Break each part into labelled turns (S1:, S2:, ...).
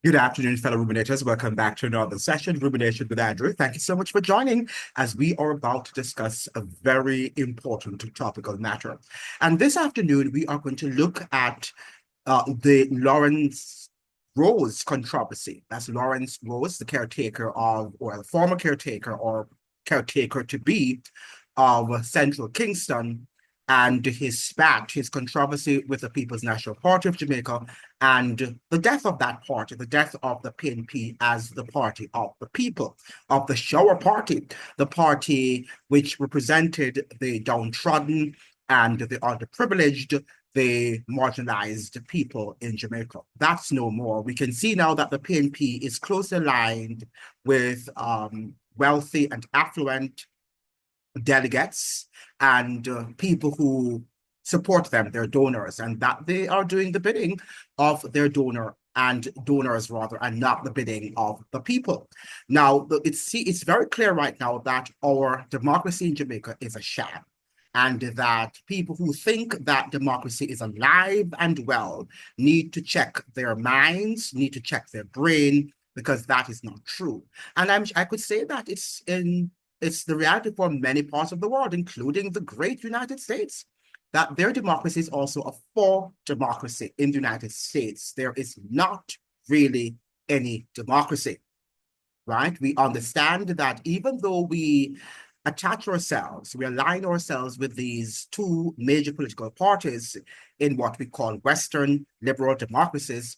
S1: Good afternoon, fellow ruminators. Welcome back to another session, Rumination with Andrew. Thank you so much for joining as we are about to discuss a very important topical matter. And this afternoon, we are going to look at the Lawrence Rose controversy. That's Lawrence Rose, the caretaker of, or the former caretaker or caretaker to be of Central Kingston, and his spat, his controversy with the People's National Party of Jamaica, and the death of that party, the death of the PNP as the party of the people, of the shower party, the party which represented the downtrodden and the underprivileged, the marginalized people in Jamaica. That's no more. We can see now that the PNP is closely aligned with wealthy and affluent delegates and people who support them, their donors, and that they are doing the bidding of their donors rather, and not the bidding of the people. Now, it's very clear right now that our democracy in Jamaica is a sham, and that people who think that democracy is alive and well need to check their minds, need to check their brain, because that is not true. And I could say that it's the reality for many parts of the world, including the great United States, that their democracy is also a full democracy in the United States. There is not really any democracy, right? We understand that even though we we align ourselves with these two major political parties in what we call Western liberal democracies,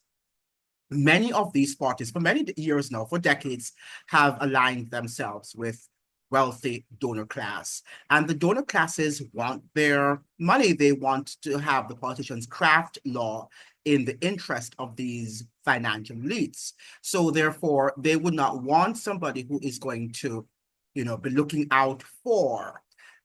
S1: many of these parties, for many years now, for decades, have aligned themselves with wealthy donor class. And the donor classes want their money. They want to have the politicians craft law in the interest of these financial elites. So therefore, they would not want somebody who is going to, be looking out for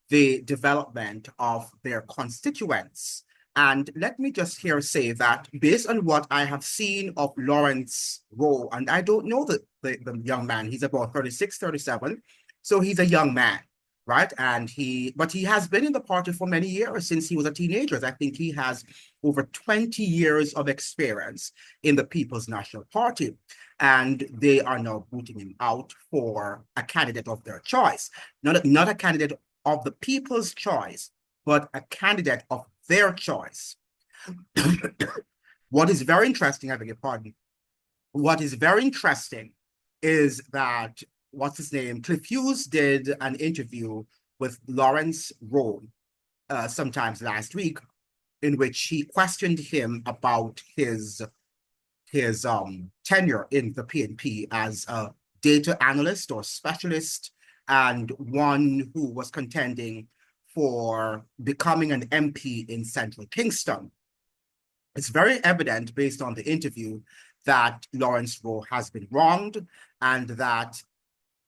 S1: the development of their constituents. And let me just here say that based on what I have seen of Lawrence Rowe, and I don't know the young man, he's about 36, 37, so he's a young man, right? But he has been in the party for many years, since he was a teenager. I think he has over 20 years of experience in the People's National Party. And they are now booting him out for a candidate of their choice. Not a candidate of the people's choice, but a candidate of their choice. What is very interesting, I beg your pardon, what is very interesting is that, what's his name? Cliff Hughes did an interview with Lawrence Rowe sometimes last week, in which he questioned him about his tenure in the PNP as a data analyst or specialist, and one who was contending for becoming an MP in Central Kingston. It's very evident based on the interview that Lawrence Rowe has been wronged, and that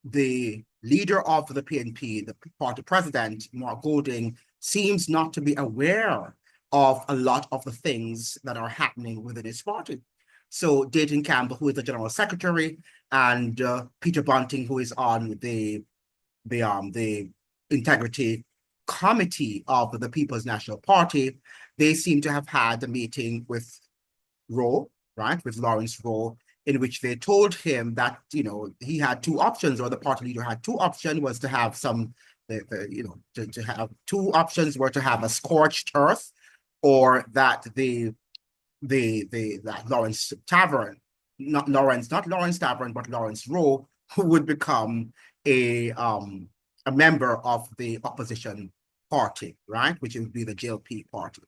S1: the leader of the PNP, the party president, Mark Golding, seems not to be aware of a lot of the things that are happening within his party. So Dayton Campbell, who is the general secretary, and Peter Bunting, who is on the integrity committee of the People's National Party, they seem to have had a meeting with Rowe, right, with Lawrence Rowe, in which they told him that, he had two options, or the party leader had two options, was to have to have two options were to have a scorched earth, or that that Lawrence Tavern, not Lawrence Tavern, but Lawrence Rowe, who would become a member of the opposition party, right, which would be the JLP party.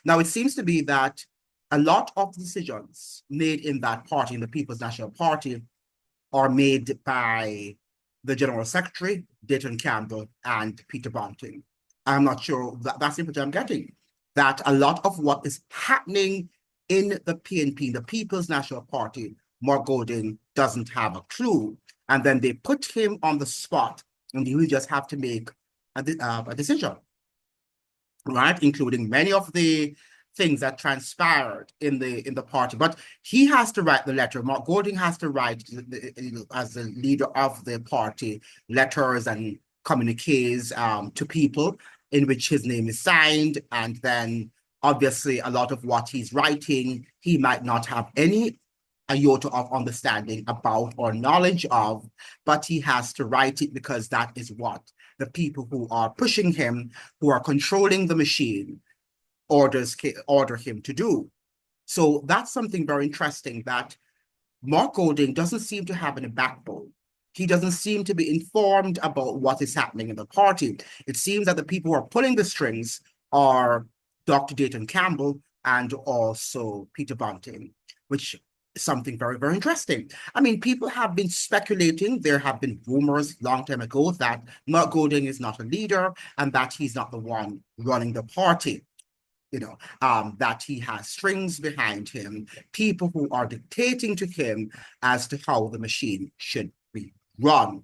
S1: Now, it seems to be that a lot of decisions made in that party, in the People's National Party, are made by the General Secretary, Dayton Campbell, and Peter Bunting. I'm not sure that's the impression I'm getting, that a lot of what is happening in the PNP, the People's National Party, Mark Golding doesn't have a clue. And then they put him on the spot, and he will just have to make a decision, right? Including many of the things that transpired in the party. But he has to write the letter. Mark Golding has to write, as the leader of the party, letters and communiques to people in which his name is signed. And then obviously a lot of what he's writing, he might not have any iota of understanding about or knowledge of, but he has to write it because that is what the people who are pushing him, who are controlling the machine, order him to do. So that's something very interesting, that Mark Golding doesn't seem to have any backbone. He doesn't seem to be informed about what is happening in the party. It seems that the people who are pulling the strings are Dr. Dayton Campbell and also Peter Bunting, which is something very, very interesting. I mean, people have been speculating. There have been rumors long time ago that Mark Golding is not a leader and that he's not the one running the party. That he has strings behind him, people who are dictating to him as to how the machine should be run.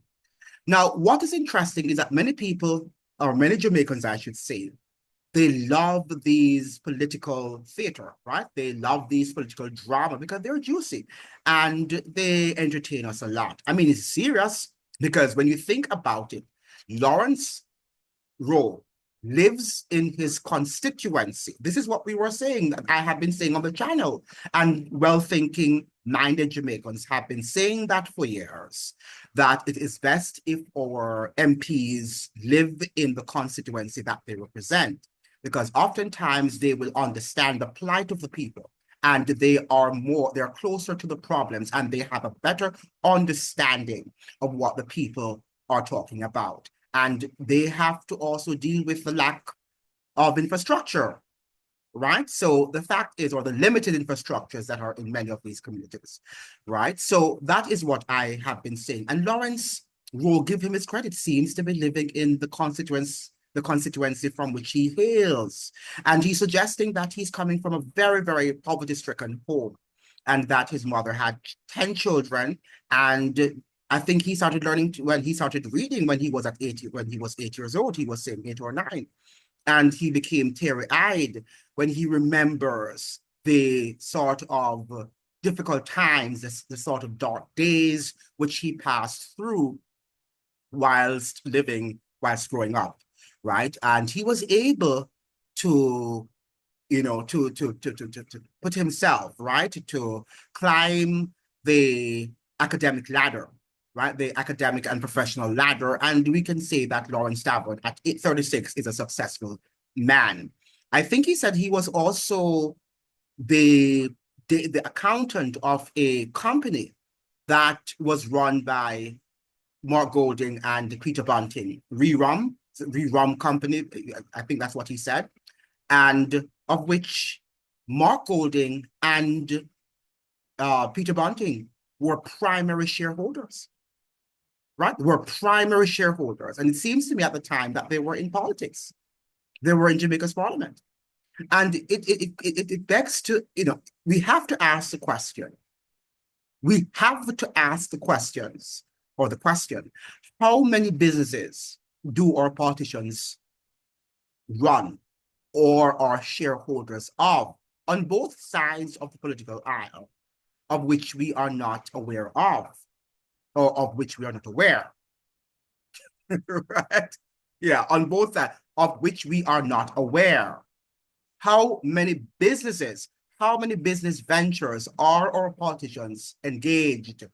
S1: Now, what is interesting is that many people, or many Jamaicans, I should say, they love these political theater, right? They love these political drama because they're juicy and they entertain us a lot. I mean, it's serious because when you think about it, Lawrence Rowe lives in his constituency. This is what we were saying, that I have been saying on the channel, and well-thinking minded Jamaicans have been saying that for years, that it is best if our MPs live in the constituency that they represent, because oftentimes they will understand the plight of the people, and they're closer to the problems, and they have a better understanding of what the people are talking about. And they have to also deal with the lack of infrastructure, right? So the fact is, or the limited infrastructures that are in many of these communities, right? So that is what I have been saying. And Lawrence will give him his credit, seems to be living in the constituency from which he hails. And he's suggesting that he's coming from a very, very poverty-stricken home, and that his mother had 10 children, and I think he started learning when he started reading when he was 8 years old. He was saying 8 or 9. And he became teary-eyed when he remembers the sort of difficult times, the sort of dark days which he passed through whilst growing up, right? And he was able to to put himself, right, to climb the academic ladder, right, the academic and professional ladder. And we can say that Lawrence Stafford at 36 is a successful man. I think he said he was also the accountant of a company that was run by Mark Golding and Peter Bunting, Rerum Company, I think that's what he said, and of which Mark Golding and Peter Bunting were primary shareholders, right? Were primary shareholders. And it seems to me at the time that they were in politics. They were in Jamaica's parliament. And it begs to, we have to ask the question. We have to ask the questions, or the question, how many businesses do our politicians run or are shareholders of on both sides of the political aisle, of which we are not aware of, or of which we are not aware, right? Yeah, on both sides, of which we are not aware. How many businesses, how many business ventures are our politicians engaged,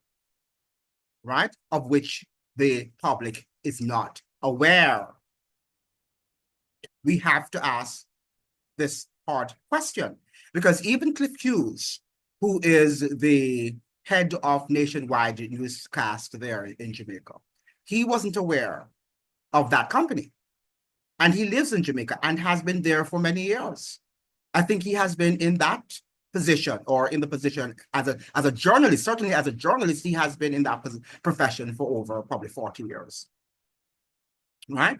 S1: right? Of which the public is not aware. We have to ask this hard question, because even Cliff Hughes, who is the head of nationwide newscast there in Jamaica, he wasn't aware of that company. And he lives in Jamaica and has been there for many years. I think he has been in that position, or in the position as a journalist. Certainly as a journalist, he has been in that profession for over probably 40 years, right?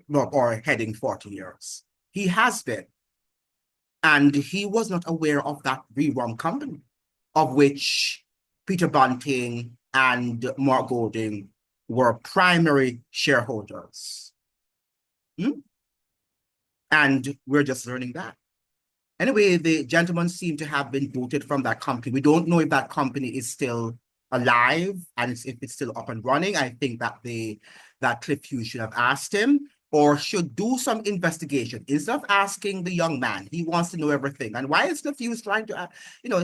S1: Or heading 40 years. He has been. And he was not aware of that Rerum company, of which Peter Bunting and Mark Golding were primary shareholders. And we're just learning that. Anyway, the gentleman seemed to have been booted from that company. We don't know if that company is still alive and if it's still up and running. I think that that Cliff Hughes should have asked him, or should do some investigation instead of asking the young man. He wants to know everything. And why is confused trying to,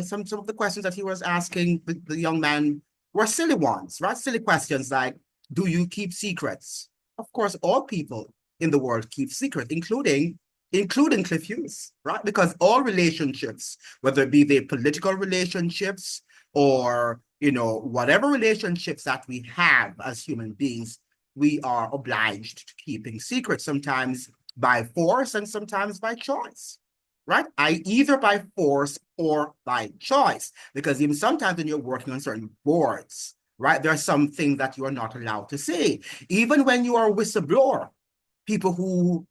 S1: some of the questions that he was asking the young man were silly ones, right? Silly questions like, do you keep secrets? Of course, all people in the world keep secrets, including Cliff Hughes, right? Because all relationships, whether it be the political relationships or, whatever relationships that we have as human beings, we are obliged to keeping secrets, sometimes by force and sometimes by choice, right? Either by force or by choice, because even sometimes when you're working on certain boards, right, there are some things that you are not allowed to say. Even when you are a whistleblower, people who,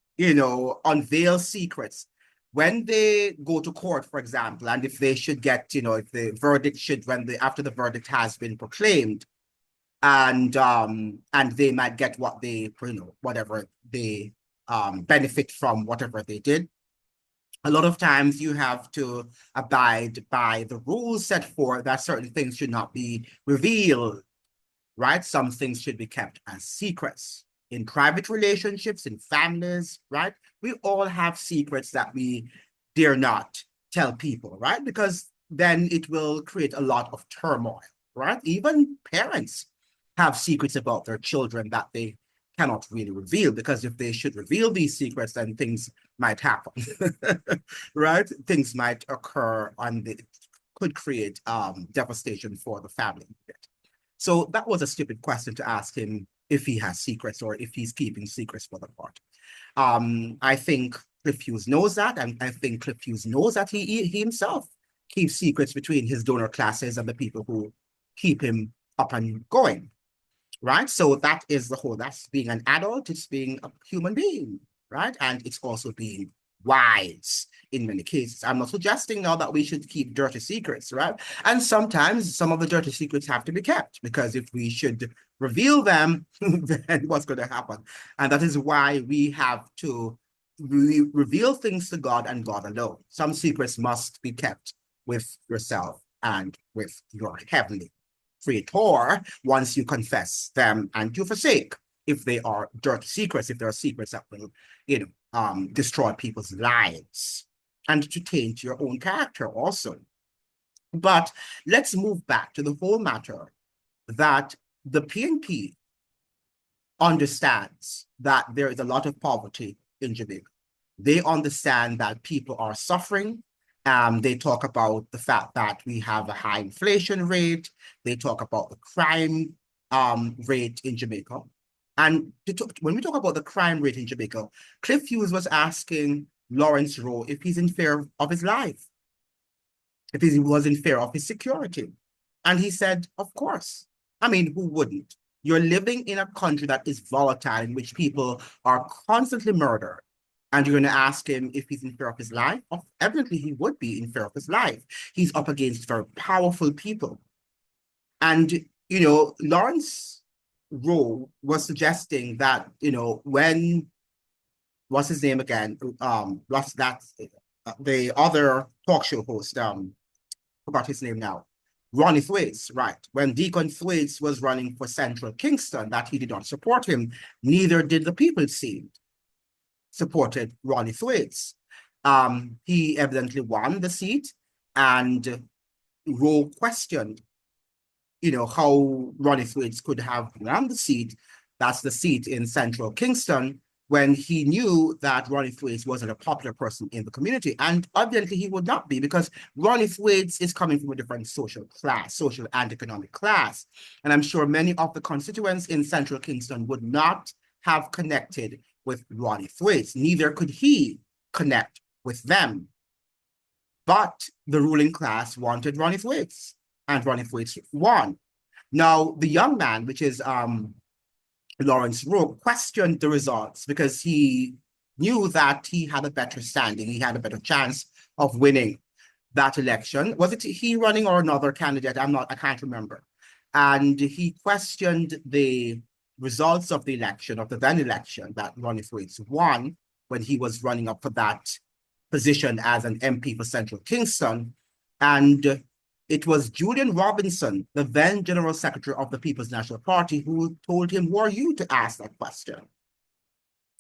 S1: unveil secrets, when they go to court, for example, and if they should get, if the verdict should, after the verdict has been proclaimed, and they might get what they, whatever they benefit from whatever they did. A lot of times you have to abide by the rules set forth that certain things should not be revealed, right? Some things should be kept as secrets. In private relationships, in families, right? We all have secrets that we dare not tell people, right? Because then it will create a lot of turmoil, right? Even parents have secrets about their children that they cannot really reveal, because if they should reveal these secrets, then things might happen, right? Things might occur and it could create devastation for the family. So that was a stupid question to ask him if he has secrets or if he's keeping secrets for the court. I think Cliff Hughes knows that, and I think Cliff Hughes knows that he himself keeps secrets between his donor classes and the people who keep him up and going, right? So that is that's being an adult, it's being a human being, right? And it's also being wise in many cases. I'm not suggesting now that we should keep dirty secrets, right? And sometimes some of the dirty secrets have to be kept, because if we should reveal them, then what's going to happen? And that is why we have to reveal things to God and God alone. Some secrets must be kept with yourself and with your heavenly creator once you confess them and you forsake, if they are dirty secrets, if there are secrets that will, destroy people's lives and to taint your own character also. But let's move back to the whole matter that the PNP understands that there is a lot of poverty in Jamaica. They understand that people are suffering. They talk about the fact that we have a high inflation rate. They talk about the crime rate in Jamaica. And when we talk about the crime rate in Jamaica, Cliff Hughes was asking Lawrence Rowe if he's in fear of his life, if he was in fear of his security. And he said, of course. I mean, who wouldn't? You're living in a country that is volatile, in which people are constantly murdered. And you're going to ask him if he's in fear of his life? Evidently, he would be in fear of his life. He's up against very powerful people. And, Lawrence Rowe was suggesting that, when, what's his name again? What's that? The other talk show host, forgot his name now. Ronnie Thwaites, right? When Deacon Thwaites was running for Central Kingston, that he did not support him, neither did the people, it seemed, supported Ronnie Thwaites. He evidently won the seat, and Rowe questioned, how Ronnie Thwaites could have won the seat. That's the seat in Central Kingston, when he knew that Ronnie Thwaites wasn't a popular person in the community. And obviously he would not be, because Ronnie Thwaites is coming from a different social and economic class. And I'm sure many of the constituents in Central Kingston would not have connected with Ronnie Thwaites. Neither could he connect with them. But the ruling class wanted Ronnie Thwaites, and Ronnie Thwaites won. Now, the young man, which is Lawrence Rowe, questioned the results because he knew that he had a better standing, he had a better chance of winning that election. Was it he running or another candidate? I can't remember. And he questioned the results of the election, of the then election that Ronnie Thwaites won when he was running up for that position as an MP for Central Kingston. And it was Julian Robinson, the then General Secretary of the People's National Party, who told him, who are you to ask that question?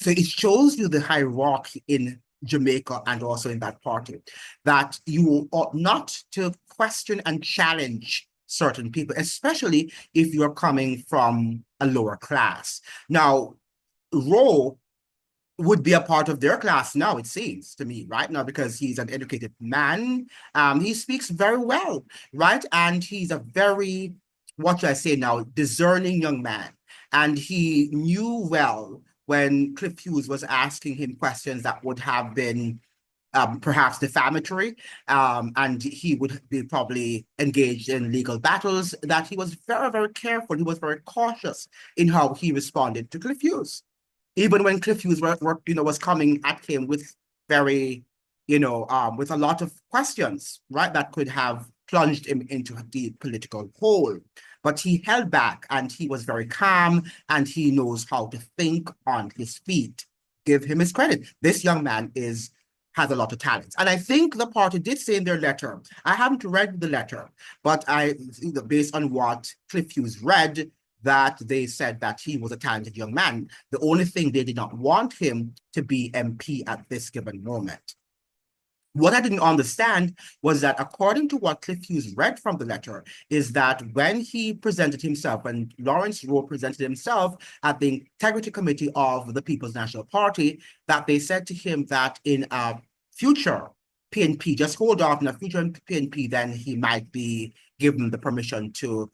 S1: So it shows you the hierarchy in Jamaica and also in that party, that you ought not to question and challenge certain people, especially if you're coming from a lower class. Now, Rowe would be a part of their class now, it seems to me, right now, because he's an educated man. He speaks very well, right? And he's a very, what should I say now, discerning young man. And he knew well when Cliff Hughes was asking him questions that would have been perhaps defamatory, and he would be probably engaged in legal battles, that he was very, very careful. He was very cautious in how he responded to Cliff Hughes, even when Cliff Hughes was coming at him with very, with a lot of questions, right, that could have plunged him into a deep political hole. But he held back, and he was very calm, and he knows how to think on his feet. Give him his credit. This young man has a lot of talents. And I think the party did say in their letter, I haven't read the letter, but based on what Cliff Hughes read, that they said that he was a talented young man. The only thing, they did not want him to be MP at this given moment. What I didn't understand was that, according to what Cliff Hughes read from the letter, is that when he presented himself, when Lawrence Rowe presented himself at the Integrity Committee of the People's National Party, that they said to him that in a future PNP, just hold off, in a future PNP, then he might be given the permission to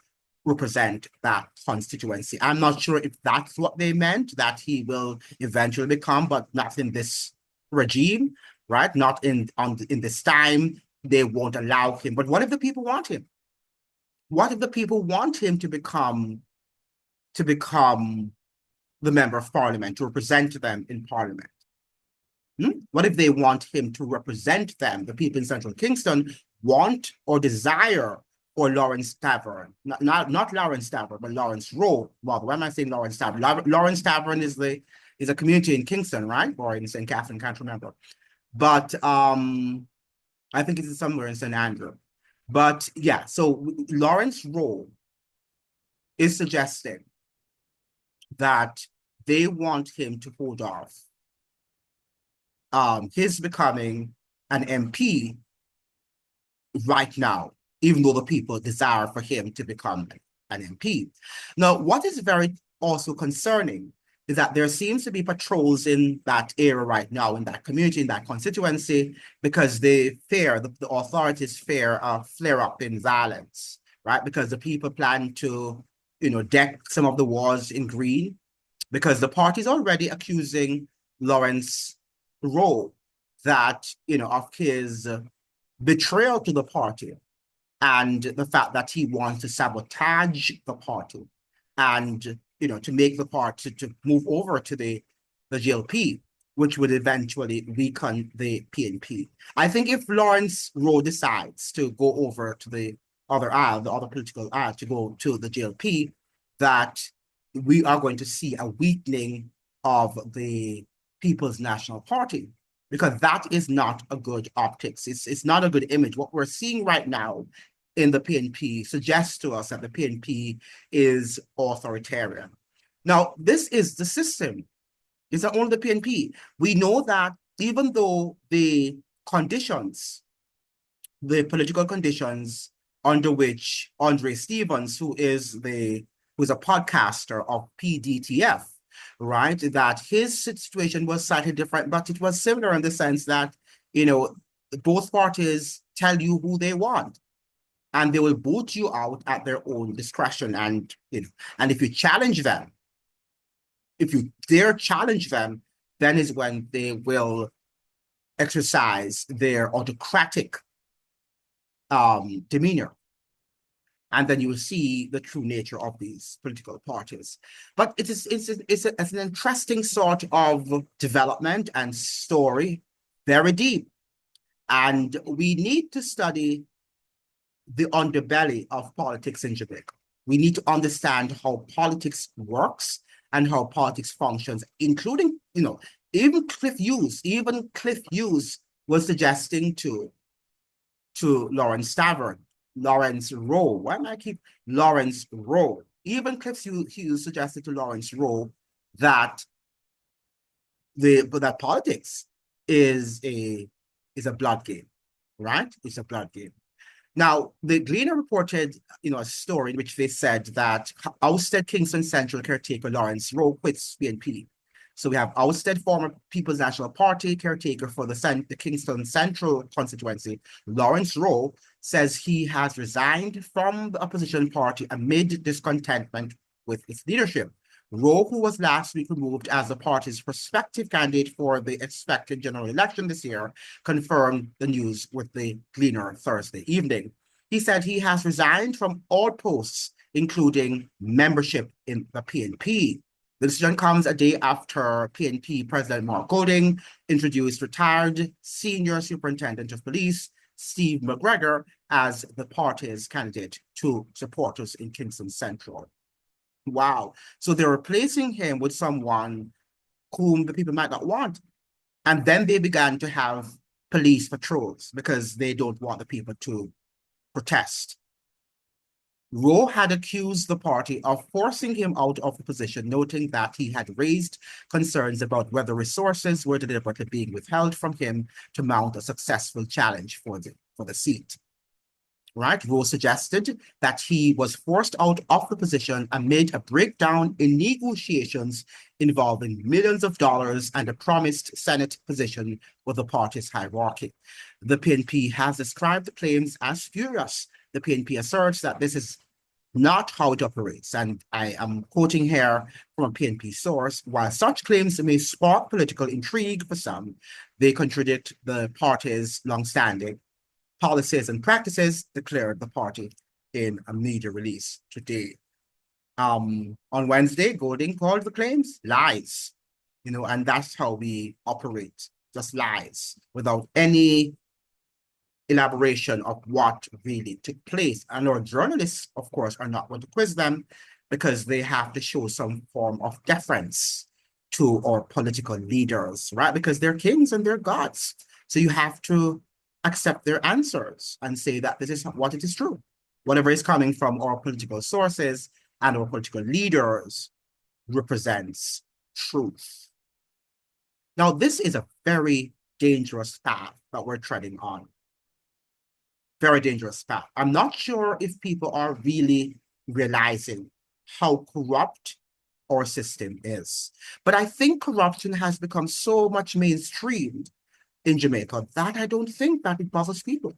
S1: represent that constituency. I'm not sure if that's what they meant, that he will eventually become, but not in this regime, right? Not in this time. They won't allow him. But what if the people want him? What if the people want him to become the member of parliament, to represent them in parliament? What if they want him to represent them? The people in Central Kingston want or desire for Lawrence Tavern, not Lawrence Tavern, but Lawrence Rowe. Well, why am I saying Lawrence Tavern? Lawrence Tavern is a community in Kingston, right? Or in St. Catherine, can't remember. But I think it's somewhere in St. Andrew. But yeah, so Lawrence Rowe is suggesting that they want him to hold off his becoming an MP right now, even though the people desire for him to become an MP. Now, what is very also concerning is that there seems to be patrols in that area right now, in that community, in that constituency, because they fear, the authorities fear a flare-up in violence, right? Because the people plan to, deck some of the walls in green, because the party is already accusing Lawrence Rowe that, of his betrayal to the party, and the fact that he wants to sabotage the party, and to make the party to move over to the GLP, which would eventually weaken the PNP. I think if Lawrence Rowe decides to go over to the other aisle, the other political aisle, to go to the GLP, that we are going to see a weakening of the People's National Party, because that is not a good optics. It's not a good image. What we're seeing right now in the PNP suggests to us that the PNP is authoritarian. Now, this is the system. It's not only the PNP. We know that even though the political conditions under which Andre Stevens, who is a podcaster of PDTF, right, that his situation was slightly different, but it was similar in the sense that, both parties tell you who they want, and they will boot you out at their own discretion. And, and if you challenge them, if you dare challenge them, then is when they will exercise their autocratic demeanor. And then you will see the true nature of these political parties. But it's an interesting sort of development and story, very deep. And we need to study the underbelly of politics in Jamaica. We need to understand how politics works and how politics functions, including, even Cliff Hughes was suggesting to Lawrence Rowe. Why am I keep Lawrence Rowe? Even Cliff Hughes suggested to Lawrence Rowe that but that politics is a blood game, right? It's a blood game. Now, the Gleaner reported, a story in which they said that ousted Kingston Central caretaker Lawrence Rowe quits PNP. So we have ousted former People's National Party caretaker for the Kingston Central constituency. Lawrence Rowe says he has resigned from the opposition party amid discontentment with its leadership. Rowe, who was last week removed as the party's prospective candidate for the expected general election this year, confirmed the news with the Gleaner Thursday evening. He said he has resigned from all posts, including membership in the PNP. The decision comes a day after PNP President Mark Golding introduced retired senior superintendent of police Steve McGregor as the party's candidate to supporters in Kingston Central. Wow. So they're replacing him with someone whom the people might not want. And then they began to have police patrols because they don't want the people to protest. Rowe had accused the party of forcing him out of the position, noting that he had raised concerns about whether resources were deliberately being withheld from him to mount a successful challenge for the seat. Right? Rowe suggested that he was forced out of the position amid a breakdown in negotiations involving millions of dollars and a promised Senate position with the party's hierarchy. The PNP has described the claims as spurious. The PNP asserts that this is not how it operates, and I am quoting here from a PNP source. While such claims may spark political intrigue for some, they contradict the party's long-standing policies and practices, declared the party in a media release today. On Wednesday, Golding called the claims lies, and that's how we operate, just lies, without any elaboration of what really took place. And our journalists, of course, are not going to quiz them because they have to show some form of deference to our political leaders, right? Because they're kings and they're gods. So you have to accept their answers and say that this is what it is true. Whatever is coming from our political sources and our political leaders represents truth. Now, this is a very dangerous path that we're treading on. Very dangerous path. I'm not sure if people are really realizing how corrupt our system is. But I think corruption has become so much mainstreamed in Jamaica that I don't think that it bothers people.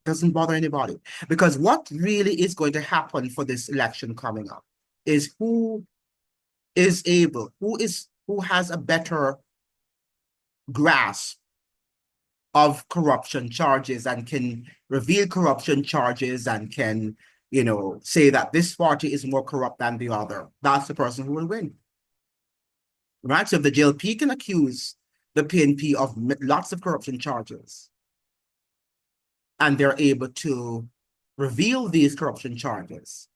S1: Doesn't bother anybody. Because what really is going to happen for this election coming up is who has a better grasp of corruption charges and can reveal corruption charges and can, say that this party is more corrupt than the other. That's the person who will win. Right? So if the JLP can accuse the PNP of lots of corruption charges, and they're able to reveal these corruption charges,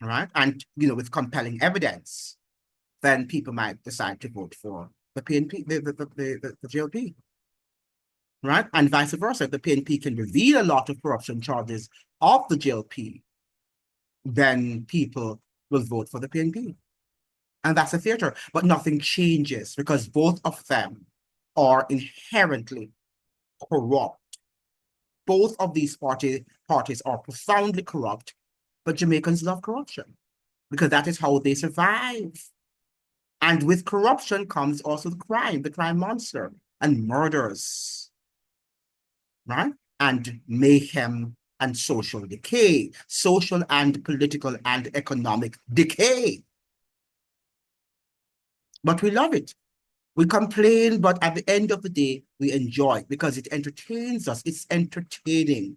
S1: right? And, with compelling evidence, then people might decide to vote for the PNP, the JLP, right? And vice versa. If the PNP can reveal a lot of corruption charges of the JLP, then people will vote for the PNP. And that's a theater. But nothing changes because both of them are inherently corrupt. Both of these parties are profoundly corrupt, but Jamaicans love corruption because that is how they survive. And with corruption comes also the crime monster, and murders, right? And mayhem and social decay, social and political and economic decay. But we love it. We complain, but at the end of the day, we enjoy it because it entertains us. It's entertaining,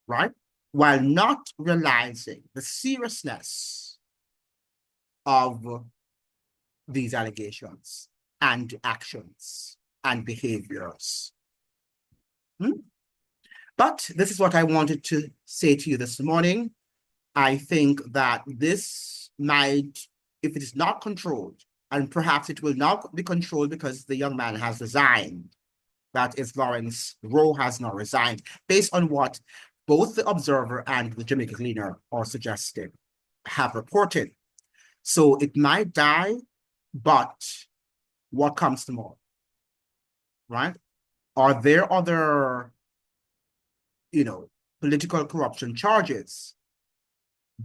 S1: right? While not realizing the seriousness of these allegations and actions and behaviors. But this is what I wanted to say to you this morning. I think that this might, if it is not controlled, and perhaps it will not be controlled because the young man has resigned. That is, Lawrence Rowe has not resigned, based on what both the Observer and the Jamaica Gleaner are suggesting, have reported. So it might die But what comes to more, right? Are there other, political corruption charges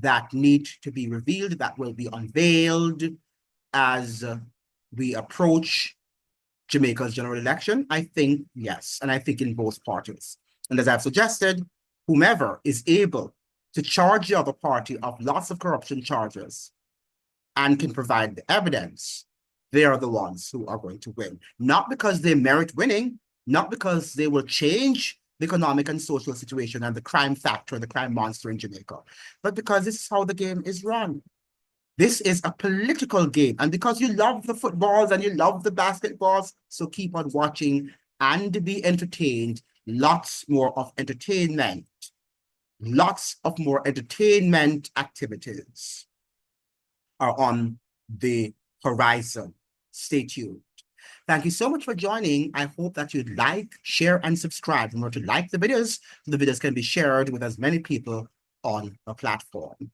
S1: that need to be revealed, that will be unveiled as we approach Jamaica's general election? I think yes, and I think in both parties. And as I've suggested, whomever is able to charge the other party of lots of corruption charges and can provide the evidence, they are the ones who are going to win. Not because they merit winning, not because they will change the economic and social situation and the crime factor, the crime monster in Jamaica, but because this is how the game is run. This is a political game. And because you love the footballs and you love the basketballs, so keep on watching and be entertained. Lots more of entertainment. Lots of more entertainment activities are on the horizon. Stay tuned. Thank you so much for joining. I hope that you'd like, share, and subscribe. Remember to like the videos so the videos can be shared with as many people on the platform.